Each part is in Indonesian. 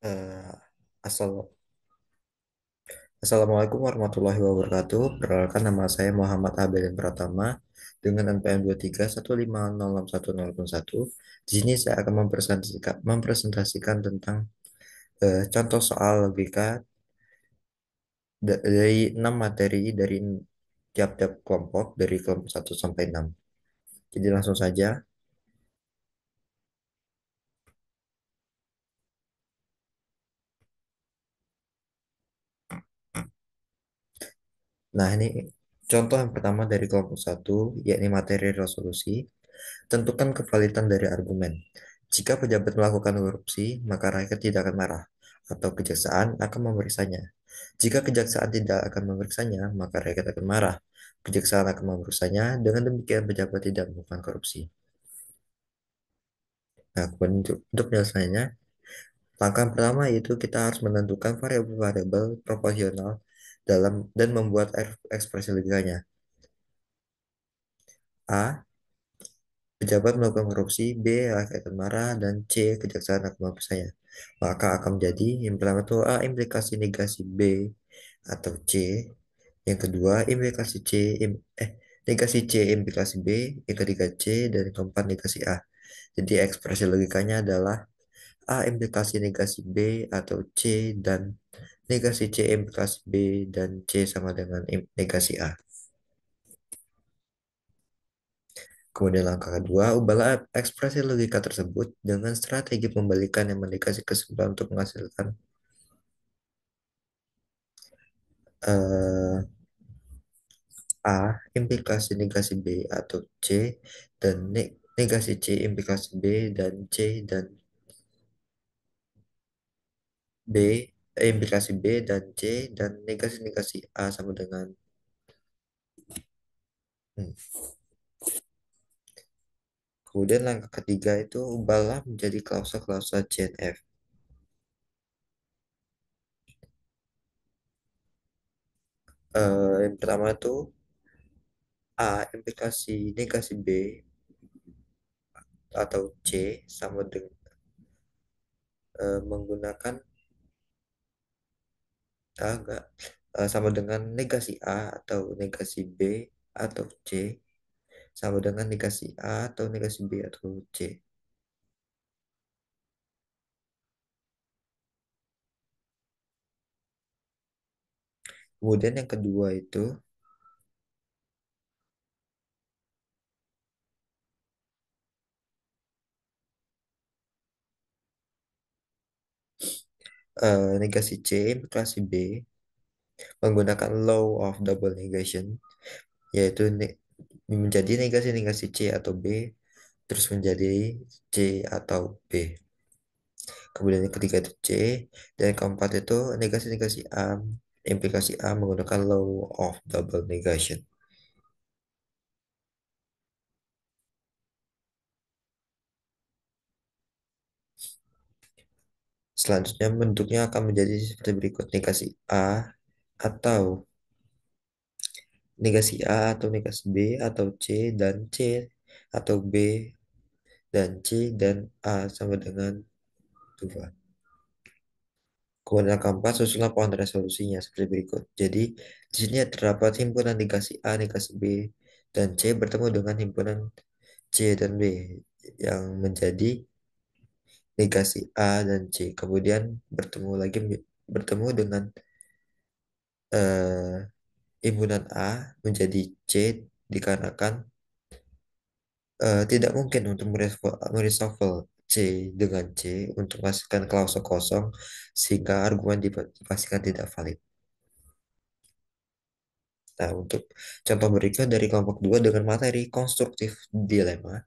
Eh, asal Assalamualaikum warahmatullahi wabarakatuh. Perkenalkan, nama saya Muhammad Abedin Pratama dengan NPM 231506101. Di sini saya akan mempresentasikan tentang contoh soal logika dari 6 materi dari tiap-tiap kelompok dari kelompok 1 sampai 6. Jadi langsung saja. Nah, ini contoh yang pertama dari kelompok 1, yakni materi resolusi. Tentukan kevalitan dari argumen. Jika pejabat melakukan korupsi, maka rakyat tidak akan marah, atau kejaksaan akan memeriksanya. Jika kejaksaan tidak akan memeriksanya, maka rakyat akan marah. Kejaksaan akan memeriksanya, dengan demikian pejabat tidak melakukan korupsi. Nah, kemudian untuk penyelesaiannya, langkah pertama yaitu kita harus menentukan variabel-variabel proporsional dalam dan membuat ekspresi logikanya. A. Pejabat melakukan korupsi, B. Rakyat akan marah, dan C. Kejaksaan akan memeriksanya. Maka akan menjadi yang pertama itu A. Implikasi negasi B atau C. Yang kedua implikasi negasi C implikasi B. Yang ketiga C, dan yang keempat negasi A. Jadi ekspresi logikanya adalah A implikasi negasi B atau C, dan negasi C implikasi B, dan C sama dengan negasi A. Kemudian langkah kedua, ubahlah ekspresi logika tersebut dengan strategi pembalikan yang mendekati kesimpulan untuk menghasilkan eh, A implikasi negasi B atau C, dan negasi C implikasi B, dan C dan B implikasi B dan C, dan negasi-negasi A sama dengan hmm. Kemudian langkah ketiga itu ubahlah menjadi klausa-klausa CNF. Yang pertama itu A implikasi negasi B atau C sama dengan menggunakan enggak, sama dengan negasi A atau negasi B atau C sama dengan negasi A atau negasi B atau C. Kemudian yang kedua itu negasi C implikasi B menggunakan law of double negation, yaitu menjadi negasi-negasi C atau B terus menjadi C atau B. Kemudian yang ketiga itu C, dan yang keempat itu negasi-negasi A implikasi A menggunakan law of double negation. Selanjutnya bentuknya akan menjadi seperti berikut: negasi A atau negasi A atau negasi B atau C dan C atau B dan C dan A sama dengan 2. Kemudian yang keempat, susunan pohon resolusinya seperti berikut. Jadi, di sini terdapat himpunan negasi A, negasi B, dan C bertemu dengan himpunan C dan B yang menjadi negasi A dan C. Kemudian bertemu dengan eh, himpunan A menjadi C dikarenakan tidak mungkin untuk mereshuffle C dengan C untuk menghasilkan klausul kosong sehingga argumen dipastikan tidak valid. Nah, untuk contoh berikut dari kelompok 2 dengan materi konstruktif dilema,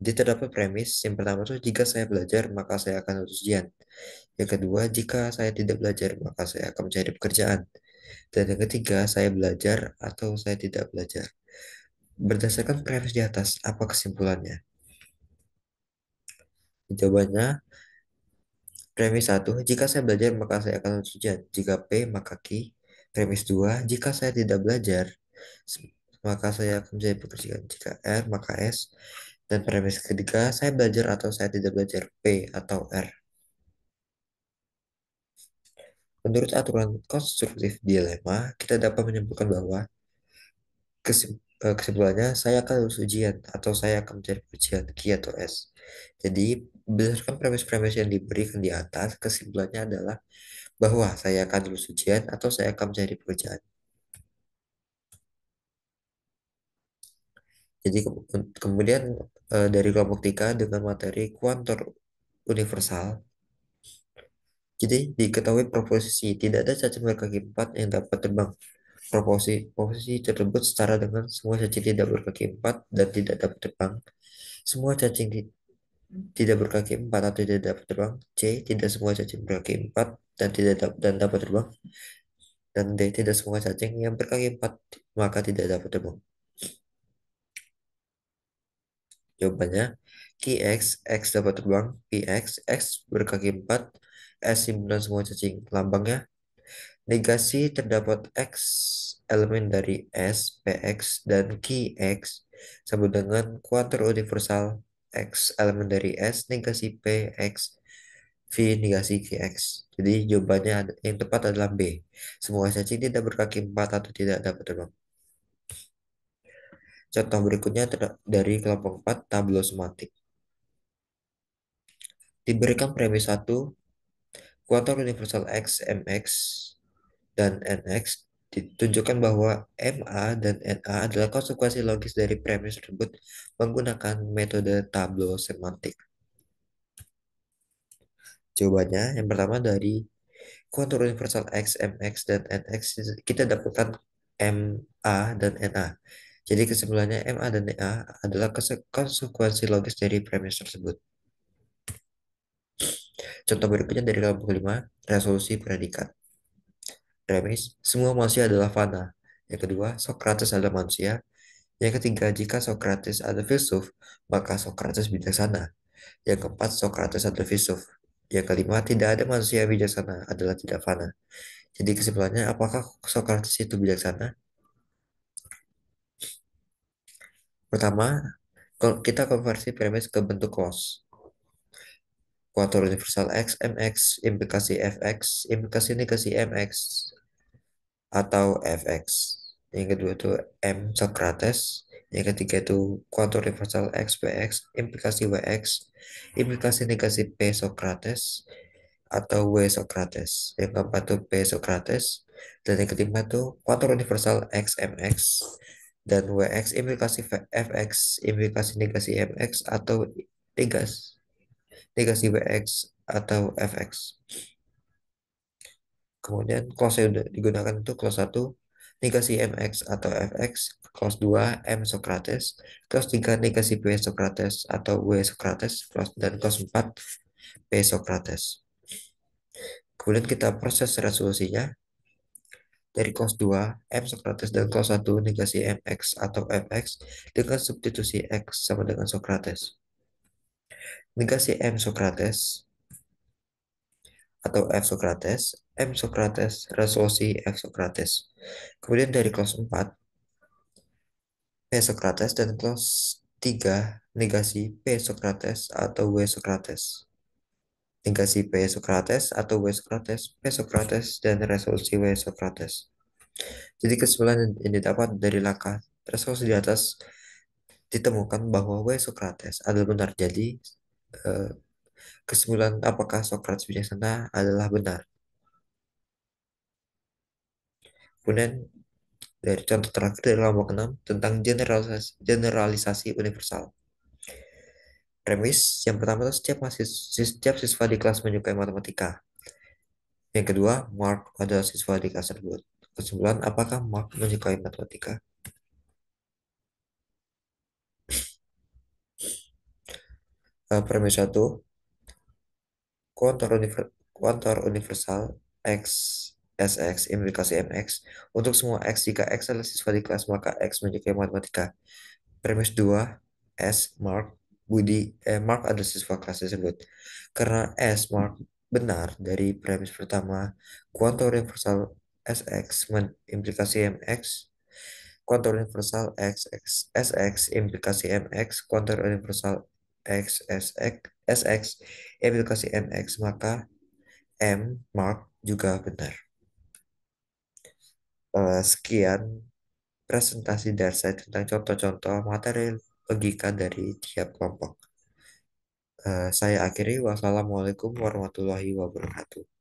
dia terdapat premis. Yang pertama itu jika saya belajar maka saya akan lulus ujian. Yang kedua, jika saya tidak belajar maka saya akan mencari pekerjaan. Dan yang ketiga, saya belajar atau saya tidak belajar. Berdasarkan premis di atas, apa kesimpulannya? Jawabannya, premis 1, jika saya belajar maka saya akan lulus ujian. Jika P, maka Q. Premis 2, jika saya tidak belajar, maka saya akan menjadi pekerjaan. Jika R, maka S. Dan premis ketiga, saya belajar atau saya tidak belajar, P atau R. Menurut aturan konstruktif dilema, kita dapat menyimpulkan bahwa kesimpulannya saya akan lulus ujian atau saya akan mencari ujian Q atau S. Jadi, berdasarkan premis-premis yang diberikan di atas, kesimpulannya adalah bahwa saya akan lulus ujian atau saya akan mencari pekerjaan. Jadi kemudian dari kelompok 3 dengan materi kuantor universal. Jadi diketahui proposisi tidak ada cacing berkaki empat yang dapat terbang. Proposisi tersebut setara dengan semua cacing tidak berkaki empat dan tidak dapat terbang. Semua cacing tidak berkaki empat atau tidak dapat terbang. C. Tidak semua cacing berkaki empat dan tidak dapat terbang. Dan D. Tidak semua cacing yang berkaki empat maka tidak dapat terbang. Jawabannya QX, X dapat terbang, PX, X berkaki empat, S simpulan semua cacing. Lambangnya negasi terdapat X elemen dari S, PX, dan QX sama dengan kuantor universal X elemen dari S, negasi PX, V negasi QX. Jadi jawabannya yang tepat adalah B. Semua cacing tidak berkaki empat atau tidak dapat terbang. Contoh berikutnya dari kelompok 4 tablo sematik. Diberikan premis satu kuantor universal X, MX, dan NX ditunjukkan bahwa MA dan NA adalah konsekuensi logis dari premis tersebut menggunakan metode tableau semantik. Jawabannya yang pertama dari kuantor universal X, MX, dan NX kita dapatkan MA dan NA. Jadi kesimpulannya MA dan NA adalah konsekuensi logis dari premis tersebut. Contoh berikutnya dari kelompok 5, resolusi predikat. Premis, semua manusia adalah fana. Yang kedua, Socrates adalah manusia. Yang ketiga, jika Socrates adalah filsuf, maka Socrates bijaksana. Yang keempat, Socrates adalah filsuf. Yang kelima, tidak ada manusia yang bijaksana adalah tidak fana. Jadi kesimpulannya, apakah Socrates itu bijaksana? Pertama, kalau kita konversi premis ke bentuk clause. Kuator universal X, MX, implikasi FX, implikasi negasi MX, atau fx. Yang kedua itu M Socrates. Yang ketiga itu kuantum universal x px, implikasi wx, implikasi negasi p Socrates atau w Socrates. Yang keempat itu p Socrates. Dan yang kelima itu kuantum universal x mx dan wx, implikasi fx, implikasi negasi mx atau negasi negasi wx atau fx. Kemudian clause yang digunakan itu clause 1 negasi MX atau FX, clause 2 M Socrates, clause 3 negasi P Socrates atau W Socrates, dan clause 4 P Socrates. Kemudian kita proses resolusinya dari clause 2 M Socrates dan clause 1 negasi MX atau FX dengan substitusi X sama dengan Socrates. Negasi M Socrates atau F Socrates, M Socrates, resolusi F Socrates. Kemudian dari clause 4 P Socrates dan clause 3 negasi P Socrates atau W Socrates. Negasi P Socrates atau W Socrates, P Socrates, dan resolusi W Socrates. Jadi kesimpulan yang didapat dari langkah resolusi di atas ditemukan bahwa W Socrates adalah benar. Jadi eh, kesimpulan apakah Socrates bijaksana adalah benar. Kemudian dari contoh terakhir dari kelompok 6 tentang generalisasi universal. Premis yang pertama itu setiap siswa di kelas menyukai matematika. Yang kedua, Mark adalah siswa di kelas tersebut. Kesimpulan, apakah Mark menyukai matematika? Premis satu, kuantor universal X SX implikasi MX. Untuk semua X, jika X adalah siswa di kelas, maka X menyukai matematika. Premis 2, Mark adalah siswa kelas tersebut. Karena Mark benar dari premis pertama, kuantum universal SX implikasi MX, kuantum universal SX implikasi MX, kuantum universal SX implikasi MX, maka M. Mark juga benar. Sekian presentasi dari saya tentang contoh-contoh materi logika dari tiap kelompok. Saya akhiri. Wassalamualaikum warahmatullahi wabarakatuh.